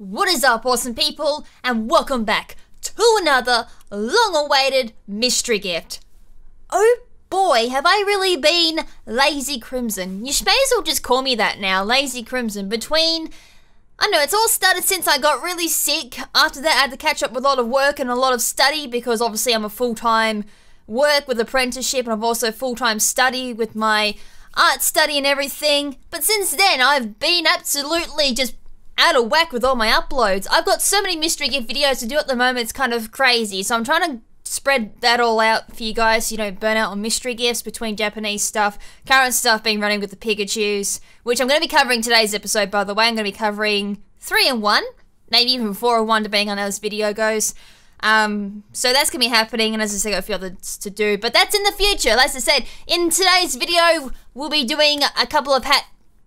What is up, awesome people, and welcome back to another long-awaited mystery gift. Oh boy, have I really been Lazy KrimZen. You may as well just call me that now, Lazy KrimZen. I know, it's all started since I got really sick. After that, I had to catch up with a lot of work and a lot of study because obviously I'm a full-time work with apprenticeship and I've also full-time study with my art study and everything. But since then, I've been absolutely just out of whack with all my uploads. I've got so many mystery gift videos to do at the moment, it's kind of crazy. So I'm trying to spread that all out for you guys so you don't burn out on mystery gifts between Japanese stuff, current stuff being running with the Pikachus, which I'm going to be covering today's episode, by the way. I'm going to be covering 3 in 1, maybe even 4 in 1 depending on how this video goes. So that's going to be happening, and as I said, I've got a few others to do, but that's in the future. As I said, in today's video, we'll be doing a couple of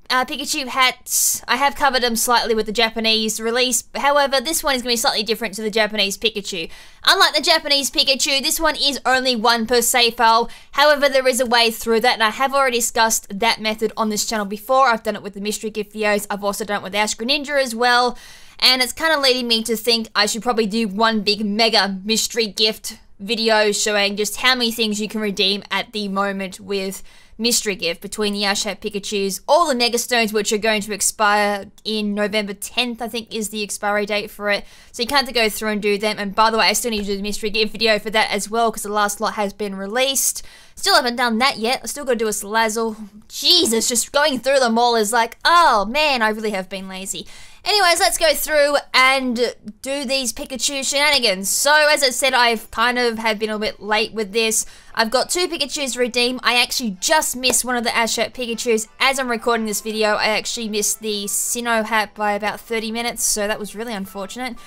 Pikachu hats. I have covered them slightly with the Japanese release. However, this one is going to be slightly different to the Japanese Pikachu. Unlike the Japanese Pikachu, this one is only 1 per save file. However, there is a way through that, and I have already discussed that method on this channel before. I've done it with the mystery gift videos. I've also done it with Ash Greninja as well. And it's kind of leading me to think I should probably do one big mega mystery gift video showing just how many things you can redeem at the moment with mystery gift between the Ash Hat Pikachus, all the Mega Stones, which are going to expire in November 10th, I think is the expiry date for it. So you can't go through and do them. And by the way, I still need to do the mystery gift video for that as well because the last lot has been released. Still haven't done that yet. I still got to do a Salazzle. Jesus, just going through them all is like, oh man, I really have been lazy. Anyways, let's go through and do these Pikachu shenanigans. So, as I said, I've kind of have been a bit late with this. I've got 2 Pikachus redeemed. I actually just missed one of the Ash Hat Pikachus. As I'm recording this video, I actually missed the Sinnoh hat by about 30 minutes, so that was really unfortunate.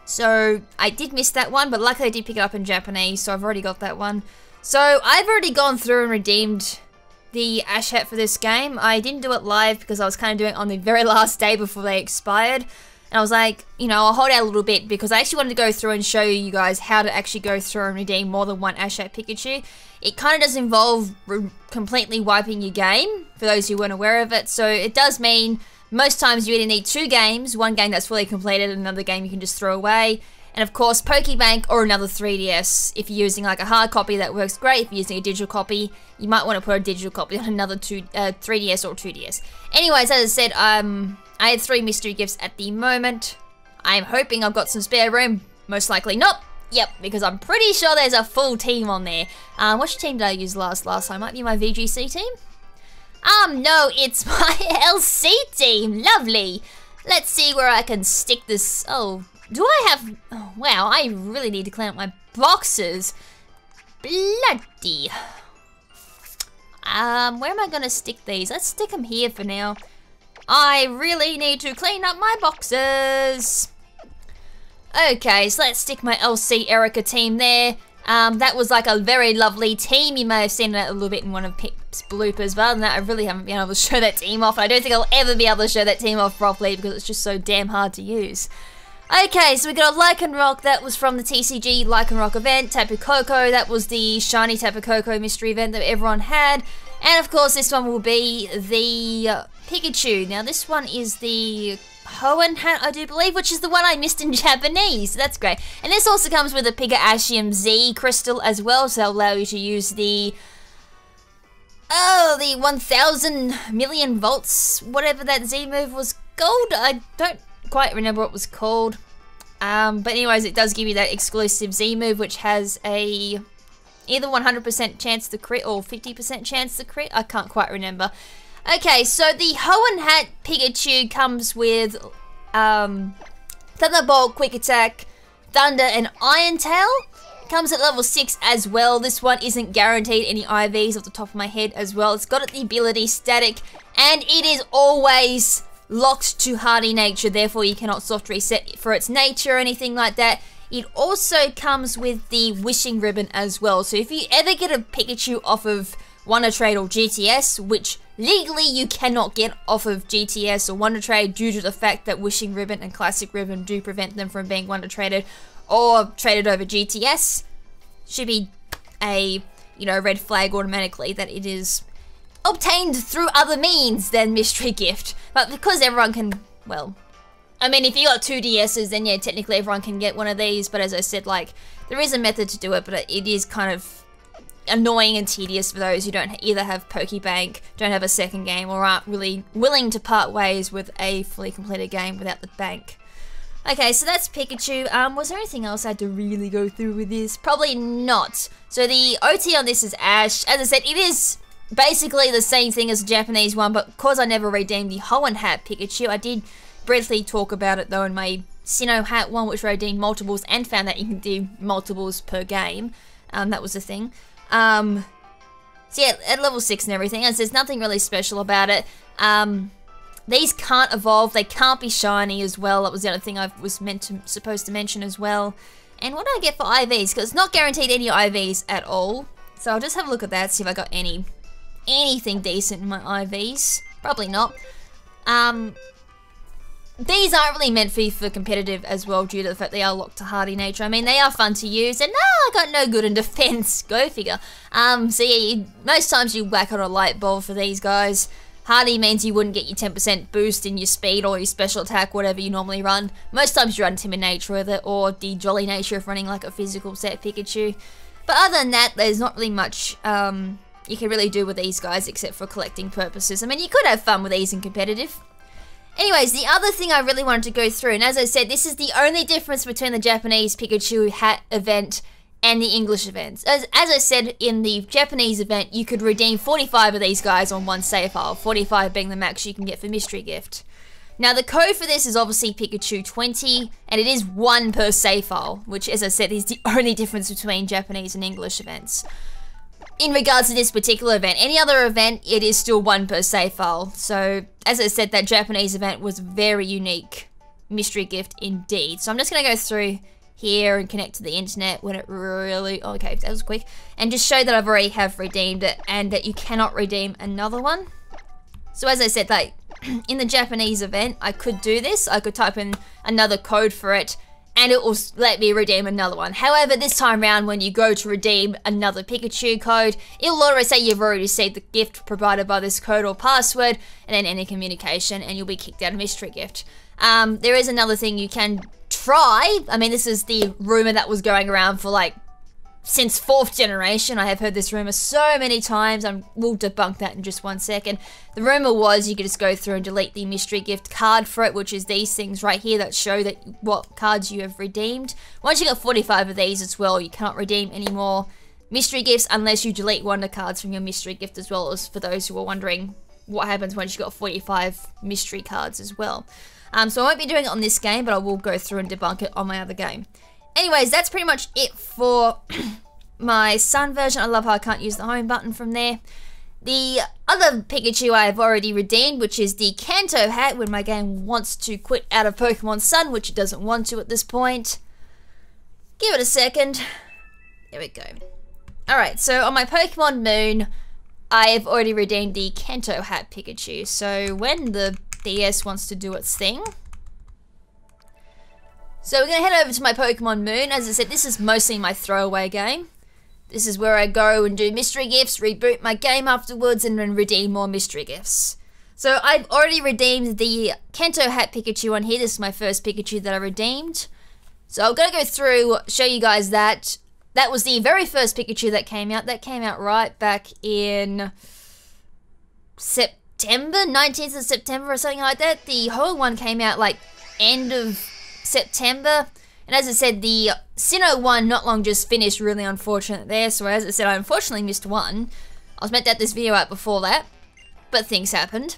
So, I did miss that one, but luckily I did pick it up in Japanese, so I've already got that one. So, I've already gone through and redeemed the Ash Hat for this game. I didn't do it live because I was kind of doing it on the very last day before they expired. And I was like, you know, I'll hold out a little bit because I actually wanted to go through and show you guys how to actually go through and redeem more than 1 Ash Hat Pikachu. It kind of does involve completely wiping your game, for those who weren't aware of it. So it does mean most times you either need 2 games, 1 game that's fully completed and another game you can just throw away. And of course, Pokebank or another 3DS. If you're using like a hard copy, that works great. If you're using a digital copy, you might want to put a digital copy on another 3DS or 2DS. Anyways, as I said, I had 3 mystery gifts at the moment. I'm hoping I've got some spare room. Most likely not. Yep, because I'm pretty sure there's a full team on there. Which team did I use last time? Might be my VGC team? No, it's my LC team. Lovely. Let's see where I can stick this. Oh, do I have... Oh, wow, I really need to clean up my boxes. Bloody. Where am I going to stick these? Let's stick them here for now. I really need to clean up my boxes. Okay, so let's stick my LC Erica team there. That was like a very lovely team. You may have seen that a little bit in one of Pip's bloopers, but other than that, I really haven't been able to show that team off. I don't think I'll ever be able to show that team off properly because it's just so damn hard to use. Okay, so we got a Lycanroc, that was from the TCG Lycanroc event. Tapu Koko, that was the shiny Tapu Koko mystery event that everyone had. And of course, this one will be the Pikachu. Now, this one is the Hoenn hat, I do believe, which is the one I missed in Japanese. So that's great. And this also comes with a Pikachu Z crystal as well, so that'll allow you to use the... Oh, the 1000 million volts, whatever that Z move was called. I don't quite remember what it was called. But anyways, it does give you that exclusive Z move, which has a either 100% chance to crit or 50% chance to crit. I can't quite remember. Okay, so the Hoenn hat Pikachu comes with Thunderbolt, Quick Attack, Thunder, and Iron Tail. Comes at level 6 as well. This one isn't guaranteed any IVs off the top of my head as well. It's got the ability Static, and it is always locked to hardy nature, therefore you cannot soft reset for its nature or anything like that. It also comes with the Wishing Ribbon as well, so if you ever get a Pikachu off of Wonder Trade or GTS, which legally you cannot get off of GTS or Wonder Trade due to the fact that Wishing Ribbon and Classic Ribbon do prevent them from being Wonder Traded or traded over GTS, should be a, you know, red flag automatically that it is obtained through other means than mystery gift. But because everyone can, well, I mean, if you got 2 DSs, then yeah, technically everyone can get one of these, but as I said, like, there is a method to do it, but it is kind of annoying and tedious for those who don't either have Pokebank, don't have a second game, or aren't really willing to part ways with a fully completed game without the bank. Okay, so that's Pikachu. Was there anything else I had to really go through with this? Probably not. So the OT on this is Ash. As I said, it is basically the same thing as the Japanese one, but because I never redeemed the Hoenn hat Pikachu, I did briefly talk about it though in my Sinnoh hat one, which redeemed multiples and found that you can do multiples per game. That was the thing. So yeah, at level 6 and everything, as there's nothing really special about it. These can't evolve, they can't be shiny as well. That was the other thing I was supposed to mention as well. And what do I get for IVs? Because it's not guaranteed any IVs at all. So I'll just have a look at that, see if I got anything decent in my IVs. Probably not. These aren't really meant for competitive as well, due to the fact they are locked to hardy nature. I mean, they are fun to use, and I got no good in defense. Go figure. So yeah, most times you whack on a light bulb for these guys. Hardy means you wouldn't get your 10% boost in your speed or your special attack, whatever you normally run. Most times you run timid nature with it, or the jolly nature if running like a physical set Pikachu. But other than that, there's not really much you can really do with these guys except for collecting purposes. I mean, you could have fun with these in competitive. Anyways, the other thing I really wanted to go through, and as I said, this is the only difference between the Japanese Pikachu hat event and the English events. As I said, in the Japanese event, you could redeem 45 of these guys on one save file, 45 being the max you can get for Mystery Gift. Now, the code for this is obviously Pikachu 20, and it is 1 per save file, which, as I said, is the only difference between Japanese and English events. In regards to this particular event, any other event, it is still 1 per save file. So, as I said, that Japanese event was very unique Mystery Gift indeed. So I'm just going to go through here and connect to the internet when it really, okay, that was quick, and just show that I've already have redeemed it and that you cannot redeem another one. So as I said, like in the Japanese event, I could do this. I could type in another code for it and it will let me redeem another one. However, this time around, when you go to redeem another Pikachu code, it'll already say you've already received the gift provided by this code or password, and then any communication, and you'll be kicked out of Mystery Gift. There is another thing you can try. I mean, this is the rumor that was going around for like since 4th generation. I have heard this rumor so many times. We'll debunk that in just 1 second. The rumor was you could just go through and delete the Mystery Gift card for it, which is these things right here that show that what cards you have redeemed. Once you got 45 of these as well, you cannot redeem any more Mystery Gifts unless you delete one of the cards from your Mystery Gift, as well as for those who are wondering what happens once you got 45 mystery cards as well. So I won't be doing it on this game, but I will go through and debunk it on my other game. Anyways, that's pretty much it for my Sun version. I love how I can't use the home button from there. The other Pikachu I have already redeemed, which is the Kanto hat, when my game wants to quit out of Pokemon Sun, which it doesn't want to at this point. Give it a second. There we go. Alright, so on my Pokemon Moon, I have already redeemed the Kanto hat Pikachu. So when the DS wants to do its thing. So we're going to head over to my Pokemon Moon. As I said, this is mostly my throwaway game. This is where I go and do mystery gifts, reboot my game afterwards, and then redeem more mystery gifts. So I've already redeemed the Kanto hat Pikachu on here. This is my first Pikachu that I redeemed. So I'm going to go through, show you guys that. That was the very first Pikachu that came out. That came out right back in September, 19th of September or something like that. The whole one came out like end of September. And as I said, the Sinnoh one not long just finished, really unfortunate there. So as I said, I unfortunately missed one. I was meant to have this video out before that, but things happened.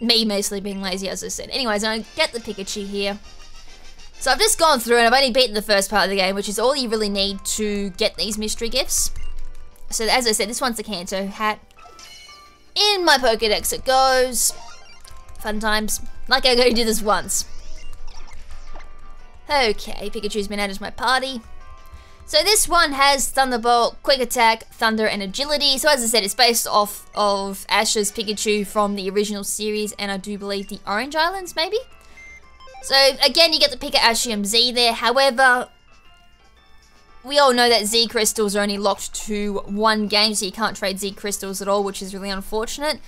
Me mostly being lazy, as I said. Anyways, I get the Pikachu here. So I've just gone through and I've only beaten the first part of the game, which is all you really need to get these mystery gifts. So as I said, this one's the Kanto hat. In my Pokedex it goes. Fun times. Like I go do this once. Okay, Pikachu's been added to my party. So this one has Thunderbolt, Quick Attack, Thunder, and Agility. So as I said, it's based off of Ash's Pikachu from the original series, and I do believe the Orange Islands, maybe? So again, you get the Pikachu Z there. However, we all know that Z Crystals are only locked to one game, so you can't trade Z Crystals at all, which is really unfortunate.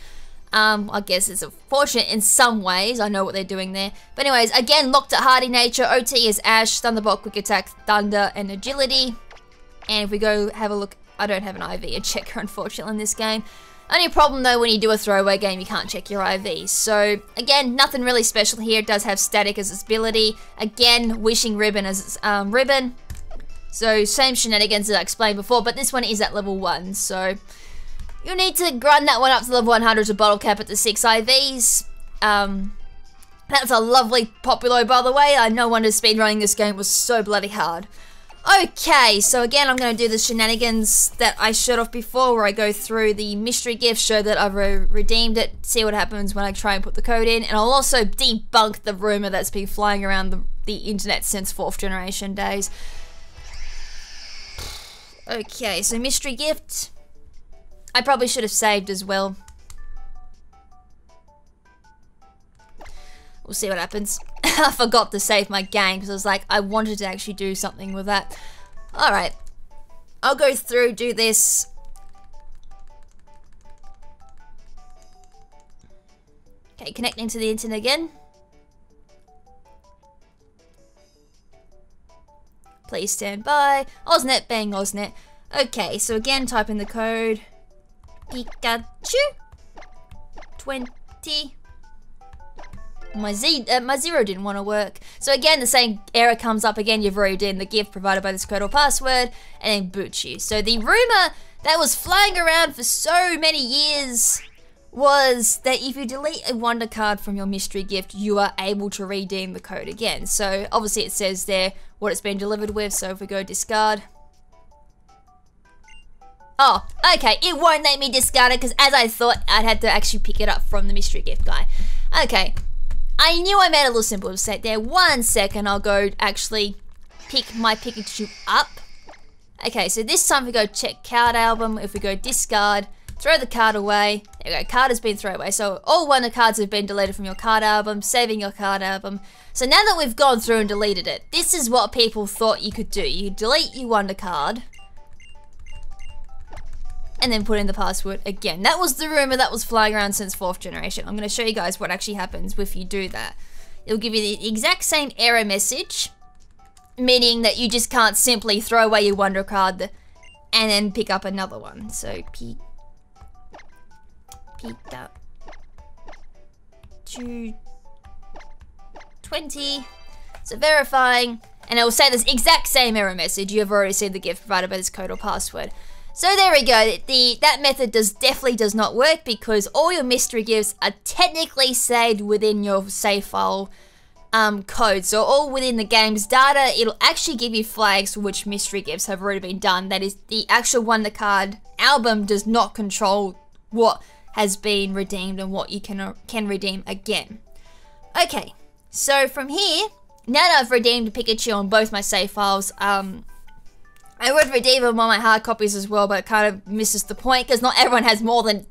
I guess it's unfortunate in some ways. I know what they're doing there. But anyways, again, locked at Hardy Nature. OT is Ash, Thunderbolt, Quick Attack, Thunder, and Agility. And if we go have a look, I don't have an IV and checker, unfortunately, in this game. Only problem, though, when you do a throwaway game, you can't check your IV. So, again, nothing really special here. It does have Static as its ability. Again, Wishing Ribbon as its ribbon. So, same shenanigans as I explained before, but this one is at level 1, so you'll need to grind that one up to level 100 to bottle cap it to 6 IVs. That's a lovely popular, by the way. No wonder speedrunning this game was so bloody hard. Okay, so again, I'm going to do the shenanigans that I showed off before, where I go through the mystery gift, show that I've redeemed it, see what happens when I try and put the code in, and I'll also debunk the rumor that's been flying around the internet since 4th generation days. Okay, so mystery gift. I probably should have saved as well. We'll see what happens. I forgot to save my game because I was like, I wanted to actually do something with that. Alright. I'll go through, do this. Okay, connecting to the internet again. Please stand by. Osnet, bang, Osnet. Okay, so again, type in the code. Pikachu 20. My zero didn't want to work. So again, the same error comes up again. You've already done the gift provided by this code or password, and then boots you. So the rumor that was flying around for so many years was that if you delete a wonder card from your mystery gift, you are able to redeem the code again. So obviously it says there what it's been delivered with. So if we go discard. Oh, okay, it won't let me discard it because as I thought, I'd had to actually pick it up from the mystery gift guy. Okay, I knew I made a little simple mistake there. 1 second, I'll go actually pick my Pikachu up. Okay, so this time we go check card album. If we go discard, throw the card away. There we go, card has been thrown away. So all wonder cards have been deleted from your card album, saving your card album. So now that we've gone through and deleted it, this is what people thought you could do. You delete your wonder card, and then put in the password again. That was the rumor that was flying around since 4th generation. I'm going to show you guys what actually happens if you do that. It'll give you the exact same error message, meaning that you just can't simply throw away your wonder card and then pick up another one. So, Pikachu 20. So verifying, and it will say this exact same error message. You have already seen the gift provided by this code or password. So there we go, that method definitely does not work because all your mystery gifts are technically saved within your save file code. So all within the game's data, it'll actually give you flags for which mystery gifts have already been done. That is, the actual wonder card album does not control what has been redeemed and what you can redeem again. Okay, so from here, now that I've redeemed Pikachu on both my save files, I would redeem them on my hard copies as well, but it kind of misses the point because not everyone has more than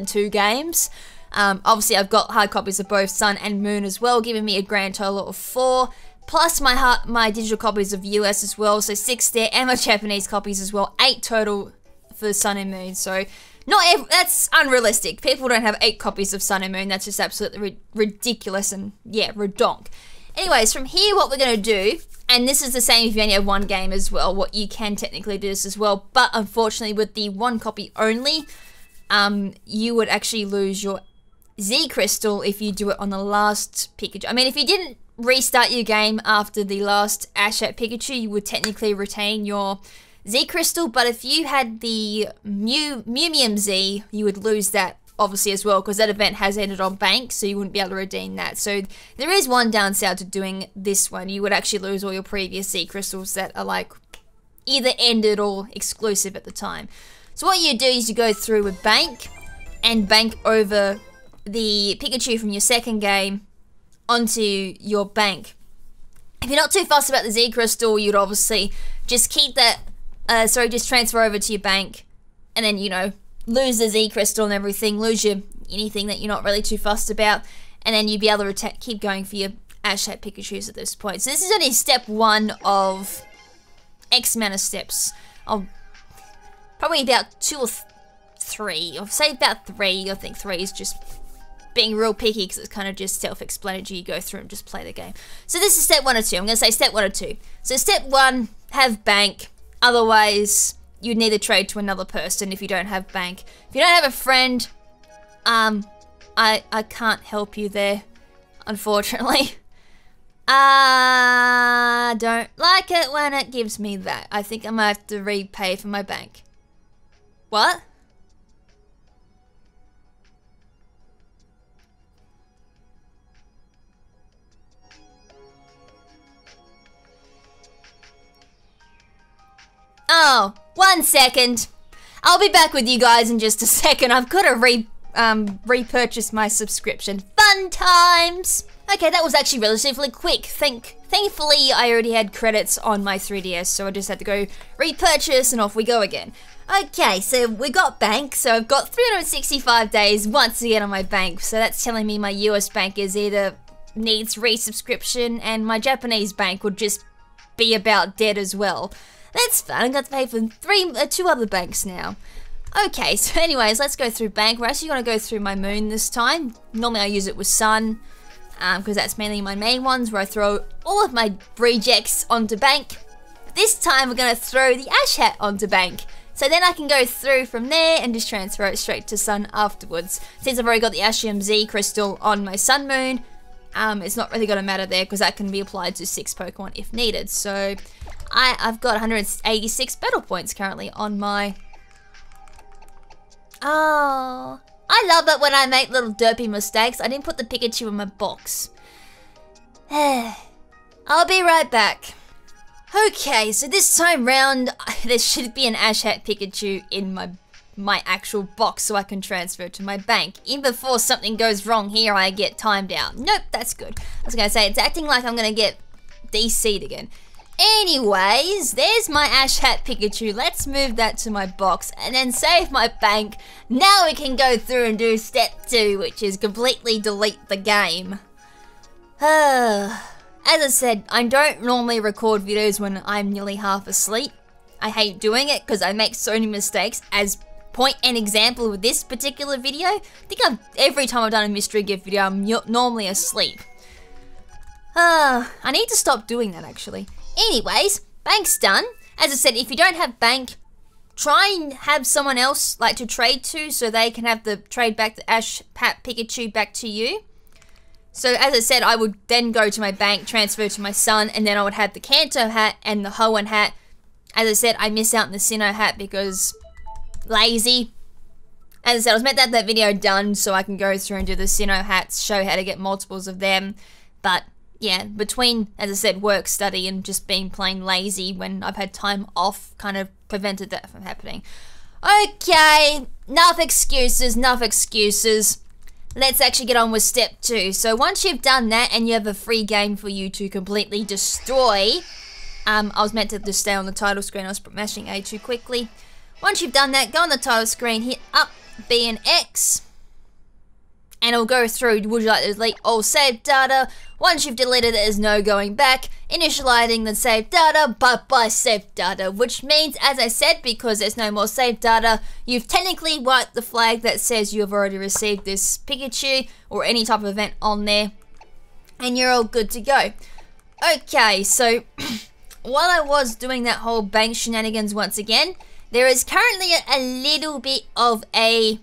2 games. Obviously, I've got hard copies of both Sun and Moon as well, giving me a grand total of 4, plus my digital copies of US as well, so 6 there, and my Japanese copies as well, 8 total for Sun and Moon. So that's unrealistic. People don't have 8 copies of Sun and Moon. That's just absolutely ridiculous and yeah, redonk. Anyways, from here, what we're going to do, and this is the same if you only have 1 game as well, what you can technically do this as well, but unfortunately with the 1 copy only, you would actually lose your Z Crystal if you do it on the last Pikachu. I mean, if you didn't restart your game after the last Ash at Pikachu, you would technically retain your Z Crystal, but if you had the Mew Z, you would lose that obviously as well, because that event has ended on bank, so you wouldn't be able to redeem that. So there is one downside to doing this one. You would actually lose all your previous Z Crystals that are like either ended or exclusive at the time. So what you do is you go through with bank and bank over the Pikachu from your second game onto your bank. If you're not too fussed about the Z Crystal, you'd obviously just keep that, just transfer over to your bank and then, you know, lose the Z Crystal and everything, lose your anything that you're not really too fussed about, and then you'd be able to keep going for your Ash-shaped Pikachus at this point. So this is only step 1 of X amount of steps. Probably about 2 or 3, or say about 3. I think 3 is just being real picky because it's kind of just self-explanatory. You go through and just play the game. So this is step 1 or 2. I'm going to say step 1 or 2. So step 1, have bank. Otherwise, you'd need to trade to another person if you don't have bank. If you don't have a friend, I can't help you there, unfortunately. I don't like it when it gives me that. I think I might have to repay for my bank. What? Oh, 1 second. I'll be back with you guys in just a second. I've got to repurchase my subscription. Fun times! Okay, that was actually relatively quick. Thankfully, I already had credits on my 3DS, so I just had to go repurchase and off we go again. Okay, so we got bank, so I've got 365 days once again on my bank, so that's telling me my US bank is either needs resubscription and my Japanese bank would just be about dead as well. That's fun, I've got to pay for 2 other banks now. Okay, so anyways, let's go through bank. We're actually going to go through my moon this time. Normally I use it with sun, because that's mainly my main ones where I throw all of my rejects onto bank. This time we're going to throw the ash hat onto bank. So then I can go through from there and just transfer it straight to sun afterwards. Since I've already got the Ashium Z crystal on my sun moon, it's not really going to matter there because that can be applied to 6 Pokemon if needed. So I've got 186 battle points currently on my... Oh, I love it when I make little derpy mistakes. I didn't put the Pikachu in my box. I'll be right back. Okay, so this time round, there should be an Ash Hat Pikachu in my actual box so I can transfer it to my bank. Even before something goes wrong here, I get timed out. Nope, that's good. I was going to say, it's acting like I'm going to get DC'd again. Anyways, there's my Ash Hat Pikachu. Let's move that to my box and then save my bank. Now we can go through and do step 2, which is completely delete the game. As I said, I don't normally record videos when I'm nearly half asleep. I hate doing it because I make so many mistakes. As point and example with this particular video, I think every time I've done a mystery gift video, I'm normally asleep. I need to stop doing that actually. Anyways, bank's done. As I said, if you don't have bank, try and have someone else like to trade to so they can have the trade back the Ash Hat Pikachu back to you. So as I said, I would then go to my bank, transfer to my son, and then I would have the Kanto hat and the Hoenn hat. As I said, I miss out on the Sinnoh hat because lazy. As I said, I was meant to have that video done so I can go through and do the Sinnoh hats, show how to get multiples of them. But yeah, between, as I said, work, study, and just being plain lazy when I've had time off kind of prevented that from happening. Okay, enough excuses, enough excuses. Let's actually get on with step 2. So once you've done that and you have a free game for you to completely destroy, I was meant to just stay on the title screen, I was mashing A too quickly. Once you've done that, go on the title screen, hit up B and X, and it'll go through, would you like to delete all saved data? Once you've deleted it, there's no going back. Initializing the saved data, bye-bye saved data, which means, as I said, because there's no more saved data, you've technically wiped the flag that says you have already received this Pikachu or any type of event on there, and you're all good to go. Okay, so while I was doing that whole bank shenanigans once again, there is currently a little bit of a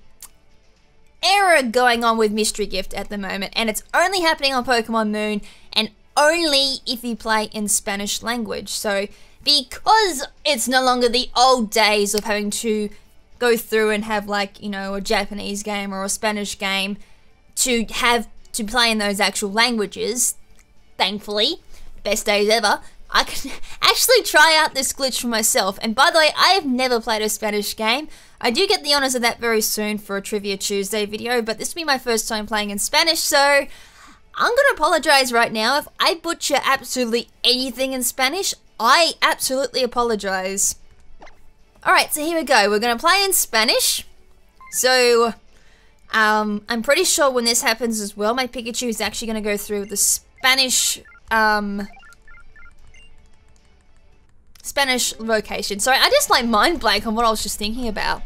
error going on with Mystery Gift at the moment, and it's only happening on Pokemon Moon and only if you play in Spanish language. So because it's no longer the old days of having to go through and have, like, you know, a Japanese game or a Spanish game to have to play in those actual languages, thankfully, best days ever, I can actually try out this glitch for myself. And by the way, I have never played a Spanish game. I do get the honors of that very soon for a Trivia Tuesday video, but this will be my first time playing in Spanish, so I'm gonna apologize right now. If I butcher absolutely anything in Spanish, I absolutely apologize. Alright, so here we go. We're gonna play in Spanish. So, I'm pretty sure when this happens as well, my Pikachu is actually gonna go through the Spanish, Spanish location. Sorry, I just like mind blank on what I was just thinking about.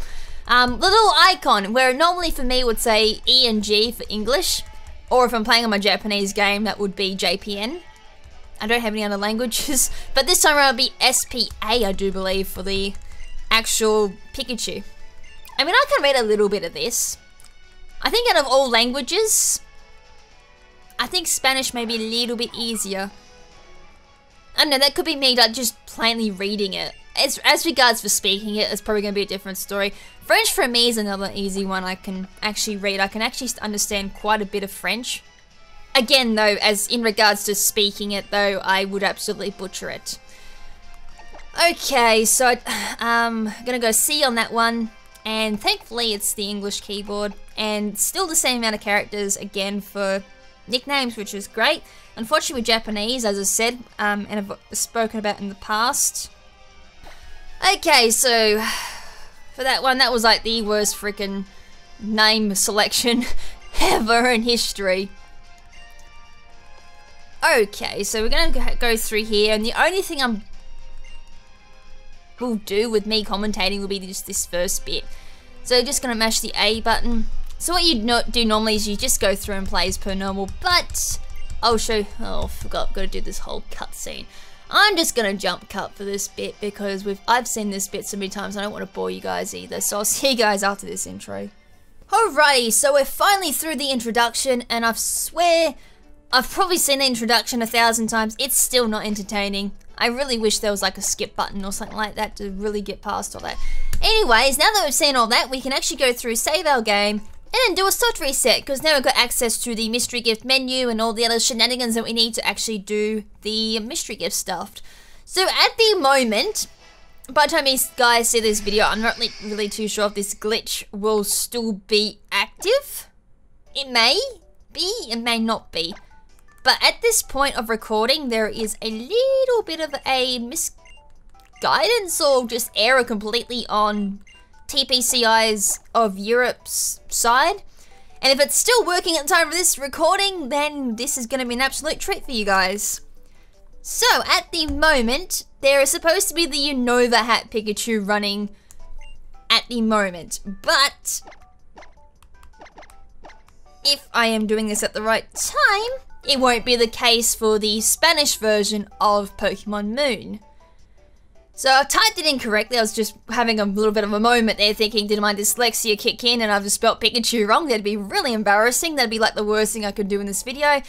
little icon where normally for me would say E and G for English, or if I'm playing on my Japanese game, that would be JPN. I don't have any other languages, but this time around it'll be SPA, I do believe, for the actual Pikachu. I mean, I can read a little bit of this. I think out of all languages, I think Spanish may be a little bit easier. I don't know, that could be me like just plainly reading it. As regards for speaking it, it's probably going to be a different story. French for me is another easy one I can actually read. I can actually understand quite a bit of French. Again though, as in regards to speaking it though, I would absolutely butcher it. Okay, so I'm gonna go C on that one, and thankfully it's the English keyboard, and still the same amount of characters again for nicknames, which is great. Unfortunately with Japanese, as I said, and I've spoken about in the past. Okay, so for that one, that was like the worst freaking name selection ever in history. Okay, so we're gonna go through here, and the only thing will do with me commentating will be just this first bit. So just gonna mash the A button. So what you do normally is you just go through and play as per normal, but I'll show. Oh, forgot, gotta do this whole cutscene. I'm just gonna jump cut for this bit because I've seen this bit so many times. I don't want to bore you guys either. So I'll see you guys after this intro. Alrighty, so we're finally through the introduction, and I swear I've probably seen the introduction 1,000 times. It's still not entertaining. I really wish there was like a skip button or something like that to really get past all that. Anyways, now that we've seen all that, we can actually go through, save our game, and then do a soft reset, because now we've got access to the mystery gift menu and all the other shenanigans that we need to actually do the mystery gift stuff. So at the moment, by the time you guys see this video, I'm not really too sure if this glitch will still be active. It may be, it may not be. But at this point of recording, there is a little bit of a misguidance or just error completely on TPCI's of Europe's side. And if it's still working at the time of this recording, then this is going to be an absolute treat for you guys. So, at the moment, there is supposed to be the Unova hat Pikachu running at the moment. But if I am doing this at the right time, it won't be the case for the Spanish version of Pokemon Moon. So I typed it incorrectly. I was just having a little bit of a moment there thinking, did my dyslexia kick in and I've just spelt Pikachu wrong? That'd be really embarrassing. That'd be like the worst thing I could do in this video.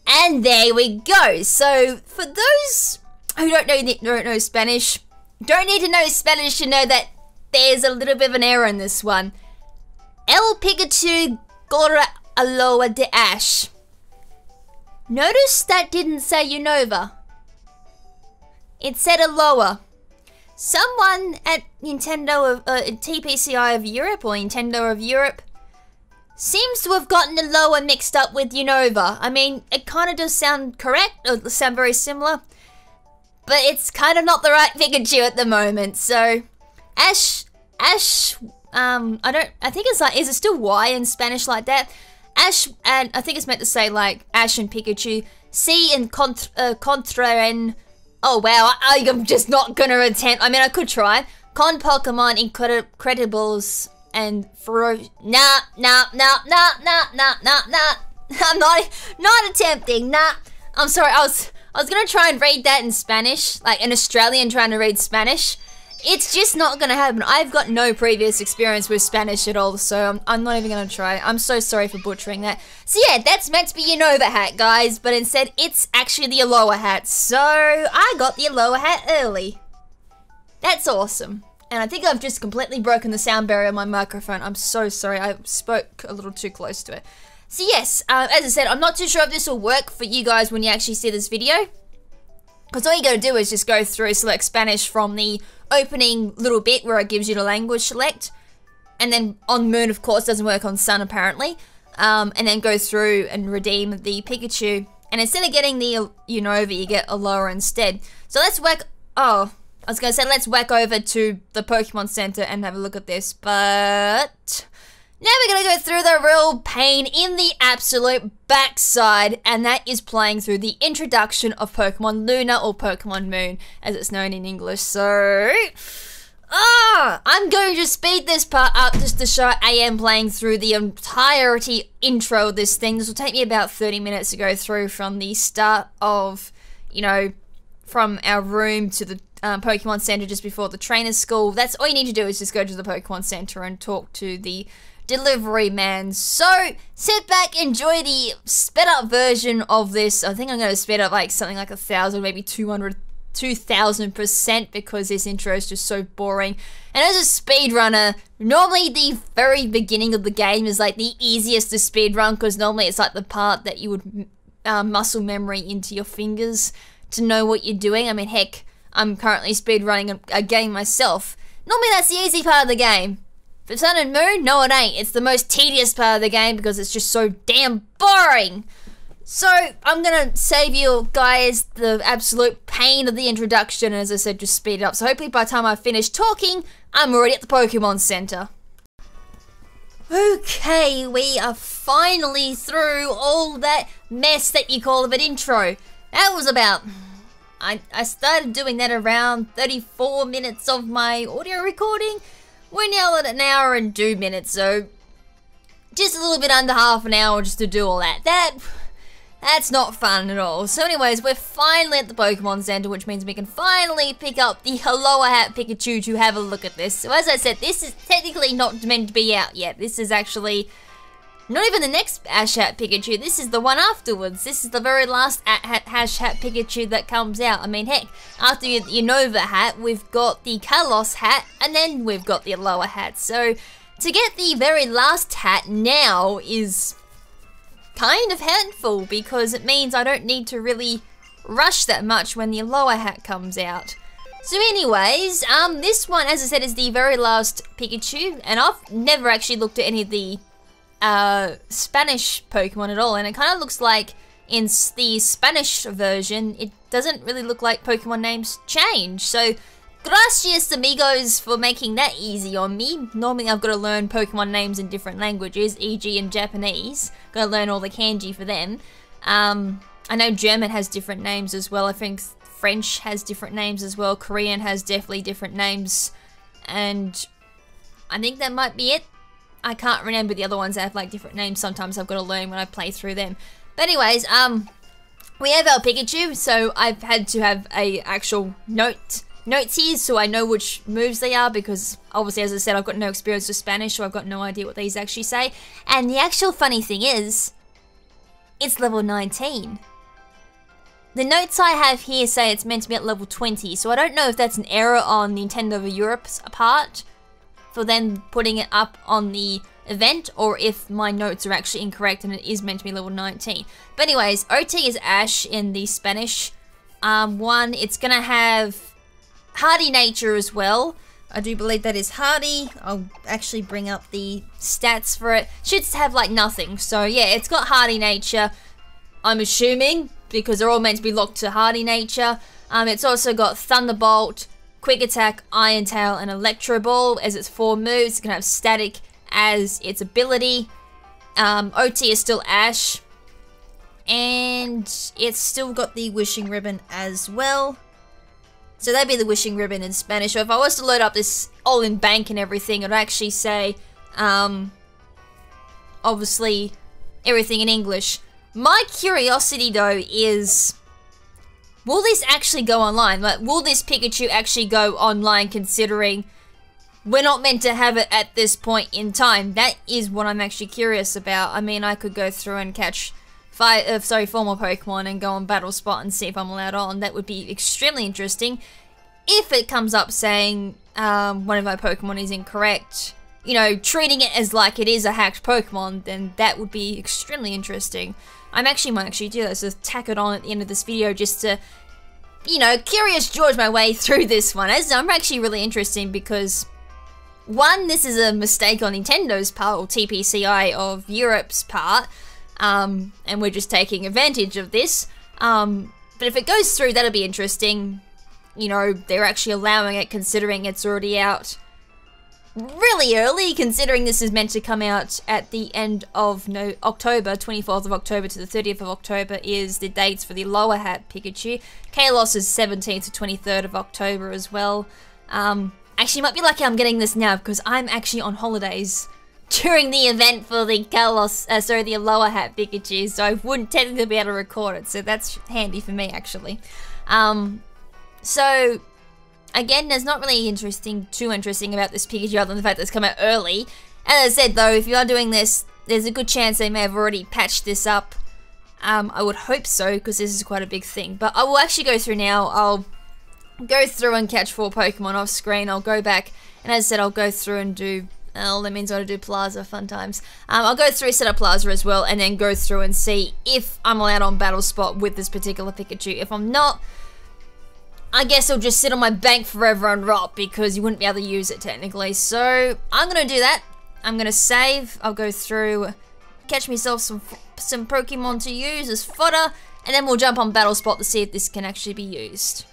And there we go. So for those who don't know Spanish, don't need to know Spanish to know that there's a little bit of an error in this one. El Pikachu Gora Alola de Ash. Notice that didn't say Unova. It said Alola. Someone at Nintendo, TPCI of Europe, or Nintendo of Europe, seems to have gotten Alola mixed up with Unova. I mean, it kind of does sound correct, or sound very similar, but it's kind of not the right Pikachu at the moment. So, Ash, I think it's like, is it still Y in Spanish like that? Ash, and I think it's meant to say like Ash and Pikachu. C and Contra and... Oh wow, I'm just not gonna attempt. I mean, I could try. Con Pokemon Incredibles and Nah. I'm not attempting. Nah. I'm sorry. I was gonna try and read that in Spanish, like an Australian trying to read Spanish. It's just not gonna happen. I've got no previous experience with Spanish at all, so I'm not even gonna try. I'm so sorry for butchering that. So yeah, that's meant to be Unova hat, guys, but instead it's actually the Alola hat. So I got the Alola hat early. That's awesome. And I think I've just completely broken the sound barrier on my microphone. I'm so sorry, I spoke a little too close to it. So yes, as I said, I'm not too sure if this will work for you guys when you actually see this video. Because all you gotta do is just go through, select Spanish from the opening little bit where it gives you the language select. And then on Moon, of course, doesn't work on Sun apparently. And then go through and redeem the Pikachu. And instead of getting the Unova, you get Alola instead. So let's whack, I was gonna say let's whack over to the Pokemon Center and have a look at this. But now we're gonna go through the real pain in the absolute backside, and that is playing through the introduction of Pokemon Luna, or Pokemon Moon, as it's known in English. So, I'm going to speed this part up just to show I am playing through the entirety intro of this thing. This will take me about 30 minutes to go through from the start of, you know, from our room to the Pokemon Center just before the trainer school. That's all you need to do is just go to the Pokemon Center and talk to the delivery man. So sit back, enjoy the sped up version of this. I think I'm going to speed up like something like 1,000, maybe 2,000% because this intro is just so boring. And as a speedrunner, normally the very beginning of the game is like the easiest to speedrun because normally it's like the part that you would muscle memory into your fingers to know what you're doing. I mean, heck, I'm currently speedrunning a game myself. Normally that's the easy part of the game. For Sun and Moon, no it ain't. It's the most tedious part of the game because it's just so damn boring. So, I'm gonna save you guys the absolute pain of the introduction, and as I said, just speed it up. So hopefully by the time I finish talking, I'm already at the Pokemon Center. Okay, we are finally through all that mess that you call of an intro. That was about... I started doing that around 34 minutes of my audio recording. We're now at an hour and 2 minutes, so... just a little bit under half an hour just to do all that. That's not fun at all. So anyways, we're finally at the Pokemon Center, which means we can finally pick up the Alola Hat Pikachu to have a look at this. So as I said, this is technically not meant to be out yet. This is actually not even the next Ash Hat Pikachu. This is the one afterwards. This is the very last Ash Hat Pikachu that comes out. I mean, heck, after your Nova Hat, we've got the Kalos Hat, and then we've got the Alola Hat. So to get the very last hat now is kind of handful because it means I don't need to really rush that much when the Alola Hat comes out. So anyways, this one, as I said, is the very last Pikachu, and I've never actually looked at any of the Spanish Pokemon at all, and it kind of looks like in the Spanish version, it doesn't really look like Pokemon names change. So gracias amigos for making that easy on me. Normally I've got to learn Pokemon names in different languages, e.g. in Japanese. Got to learn all the kanji for them. I know German has different names as well. I think French has different names as well. Korean has definitely different names. And I think that might be it. I can't remember the other ones that have like different names. Sometimes I've got to learn when I play through them. But anyways, we have our Pikachu, so I've had to have a actual notes here so I know which moves they are because obviously, as I said, I've got no experience with Spanish, so I've got no idea what these actually say. And the actual funny thing is, it's level 19. The notes I have here say it's meant to be at level 20, so I don't know if that's an error on Nintendo Europe's part for them putting it up on the event, or if my notes are actually incorrect and it is meant to be level 19. But anyways, OT is Ash in the Spanish one. It's gonna have Hardy Nature as well. I do believe that is Hardy. I'll actually bring up the stats for it. Should have like nothing. So yeah, it's got Hardy Nature, I'm assuming, because they're all meant to be locked to Hardy Nature. It's also got Thunderbolt, Quick Attack, Iron Tail, and Electro Ball as its 4 moves. It's gonna have Static as its ability. OT is still Ash. And it's still got the Wishing Ribbon as well. So that'd be the Wishing Ribbon in Spanish. So if I was to load up this all in bank and everything, it'd actually say, obviously, everything in English. My curiosity, though, is, will this actually go online? Like, will this Pikachu actually go online, considering we're not meant to have it at this point in time? That is what I'm actually curious about. I mean, I could go through and catch 4 more Pokemon and go on Battle Spot and see if I'm allowed on. That would be extremely interesting. If it comes up saying one of my Pokemon is incorrect, you know, treating it as like it is a hacked Pokemon, then that would be extremely interesting. I might actually do that, so tack it on at the end of this video just to, you know, Curious George my way through this one. As I'm actually really interested because, one, this is a mistake on Nintendo's part, or TPCI of Europe's part, and we're just taking advantage of this. But if it goes through, that'll be interesting. You know, they're actually allowing it considering it's already out really early, considering this is meant to come out at the end of October. 24th of October to the 30th of October is the dates for the Lower Hat Pikachu. Kalos is 17th to 23rd of October as well. Actually, might be lucky I'm getting this now because I'm actually on holidays during the event for the the Alola hat Pikachu, so I wouldn't technically be able to record it, so that's handy for me actually. So again, there's not really too interesting about this Pikachu other than the fact that it's come out early. As I said though, if you are doing this, there's a good chance they may have already patched this up. I would hope so, because this is quite a big thing. But I will actually go through now. I'll go through and catch 4 Pokemon off screen. I'll go back, and as I said, I'll go through and do... Well, that means I gotta do Plaza, fun times. I'll go through, set up Plaza as well, and then go through and see if I'm allowed on Battle Spot with this particular Pikachu. If I'm not, I guess it'll just sit on my bank forever and rot, because you wouldn't be able to use it technically. So, I'm gonna do that. I'm gonna save, I'll go through, catch myself some Pokemon to use as fodder, and then we'll jump on Battle Spot to see if this can actually be used.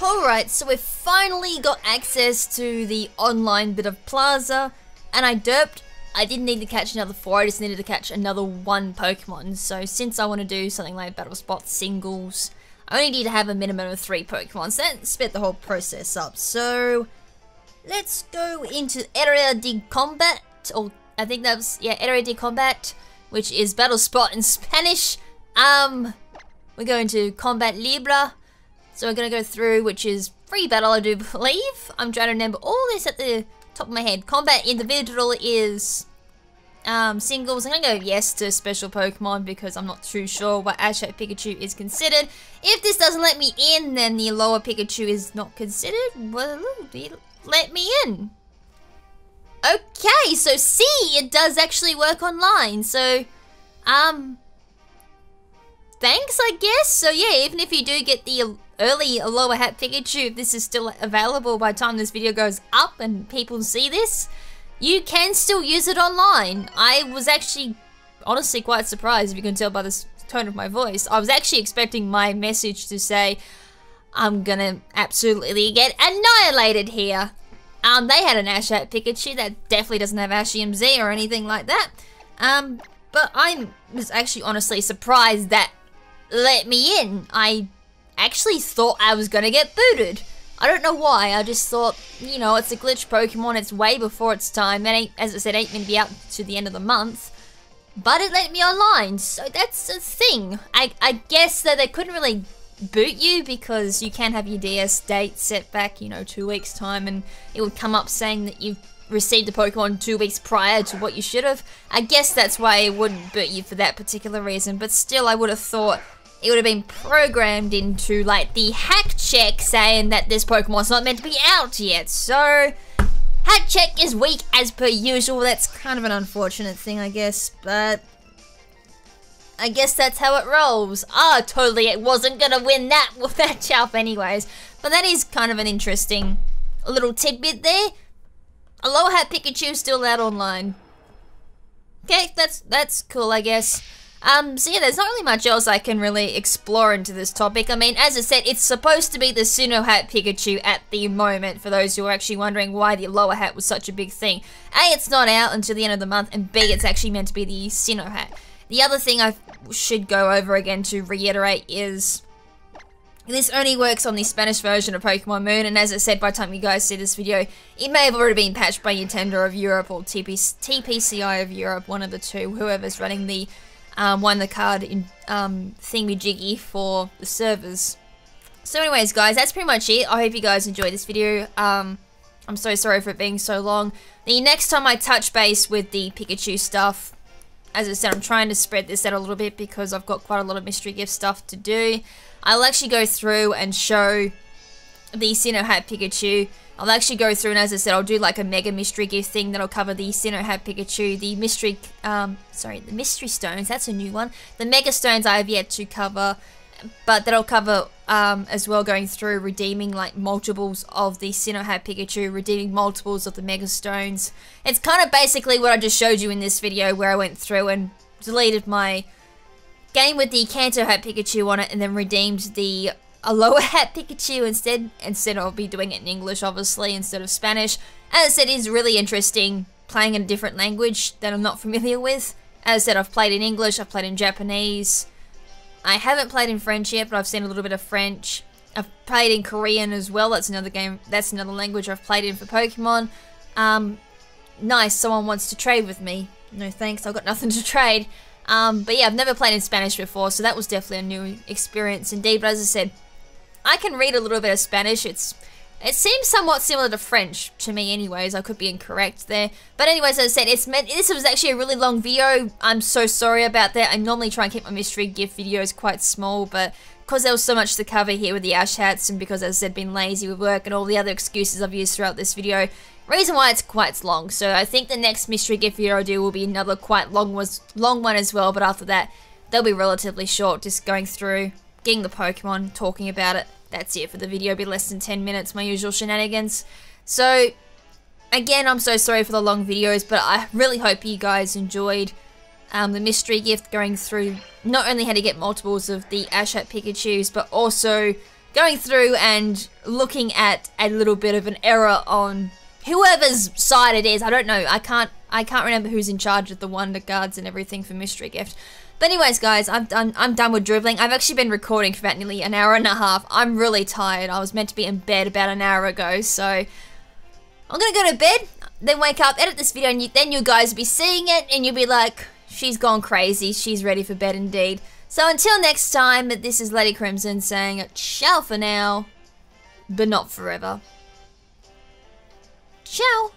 Alright, so we've finally got access to the online bit of Plaza, and I derped. I didn't need to catch another 4, I just needed to catch another 1 Pokemon. So since I want to do something like Battle Spot singles, I only need to have a minimum of 3 Pokemon, so that sped the whole process up. So let's go into Area de Combat, or I think that was, yeah, Area de Combat, which is Battle Spot in Spanish. We're going to Combat Libre. So we're going to go through, which is free battle, I do believe. I'm trying to remember all this at the top of my head. Combat individual is singles. I'm going to go yes to special Pokemon because I'm not too sure what Ash-type Pikachu is considered. If this doesn't let me in, then the Alola Pikachu is not considered. Well, let me in. Okay, so see, it does actually work online. So, thanks, I guess. So yeah, even if you do get the early Alola hat Pikachu, if this is still available by the time this video goes up and people see this, you can still use it online. I was actually honestly quite surprised, if you can tell by the tone of my voice. I was actually expecting my message to say, I'm gonna absolutely get annihilated here. They had an Ash hat Pikachu that definitely doesn't have Ash EMZ or anything like that. But I was actually honestly surprised that let me in. I actually thought I was gonna get booted. I don't know why, I just thought, you know, it's a glitch Pokemon, it's way before its time, it ain't, as I said, ain't gonna be out to the end of the month. But it let me online, so that's a thing. I guess that they couldn't really boot you because you can have your DS date set back, you know, 2 weeks time, and it would come up saying that you've received a Pokemon 2 weeks prior to what you should have. I guess that's why it wouldn't boot you for that particular reason, but still I would have thought it would have been programmed into, like, the hack check saying that this Pokemon's not meant to be out yet. So, hack check is weak as per usual. That's kind of an unfortunate thing, I guess, but I guess that's how it rolls. Ah, totally, it wasn't gonna win that with that chop anyways. But that is kind of an interesting little tidbit there. Aloha hat Pikachu still out online. Okay, that's cool, I guess. So yeah, there's not really much else I can really explore into this topic. I mean, as I said, it's supposed to be the Sinnoh hat Pikachu at the moment, for those who are actually wondering why the Alola hat was such a big thing. A, it's not out until the end of the month, and B, it's actually meant to be the Sinnoh hat. The other thing I should go over again to reiterate is this only works on the Spanish version of Pokemon Moon, and as I said, by the time you guys see this video, it may have already been patched by Nintendo of Europe or TPCI of Europe, one of the two, whoever's running the won the card in thingy-jiggy for the servers. So anyways, guys, that's pretty much it. I hope you guys enjoyed this video. I'm so sorry for it being so long. The next time I touch base with the Pikachu stuff, as I said, I'm trying to spread this out a little bit because I've got quite a lot of mystery gift stuff to do. I'll actually go through and show the Sinnoh hat Pikachu. I'll actually go through and, as I said, I'll do like a mega mystery gift thing that'll cover the Sinnoh hat Pikachu, the mystery, the mystery stones, that's a new one. The mega stones I have yet to cover, but that'll cover as well going through redeeming like multiples of the Sinnoh hat Pikachu, redeeming multiples of the mega stones. It's kind of basically what I just showed you in this video where I went through and deleted my game with the Kanto hat Pikachu on it and then redeemed the Alola hat Pikachu instead I'll be doing it in English, obviously, instead of Spanish. As I said, it is really interesting playing in a different language that I'm not familiar with. As I said, I've played in English, I've played in Japanese. I haven't played in French yet, but I've seen a little bit of French. I've played in Korean as well. That's another game. That's another language I've played in for Pokemon. Nice. Someone wants to trade with me. No thanks. I've got nothing to trade. But yeah, I've never played in Spanish before, so that was definitely a new experience indeed. But as I said, I can read a little bit of Spanish. It seems somewhat similar to French to me anyways. I could be incorrect there. But anyways, as I said, this was actually a really long video. I'm so sorry about that. I normally try and keep my mystery gift videos quite small, but because there was so much to cover here with the Ash hats, and because, as I said, been lazy with work and all the other excuses I've used throughout this video, reason why it's quite long. So I think the next mystery gift video I do will be another quite long one as well, but after that, they'll be relatively short, just going through, getting the Pokemon, talking about it. That's it for the video. It'll be less than 10 minutes, my usual shenanigans. So, again, I'm so sorry for the long videos, but I really hope you guys enjoyed the mystery gift, going through not only how to get multiples of the Ash Hat Pikachus, but also going through and looking at a little bit of an error on whoever's side it is. I don't know. I can't remember who's in charge of the Wonder Guards and everything for mystery gift. But anyways, guys, I'm done with dribbling. I've actually been recording for about nearly an hour and a half. I'm really tired. I was meant to be in bed about an hour ago, so I'm gonna go to bed, then wake up, edit this video, and then you guys will be seeing it, and you'll be like, she's gone crazy. She's ready for bed indeed. So until next time, this is Lady KrimZen saying ciao for now, but not forever. Ciao.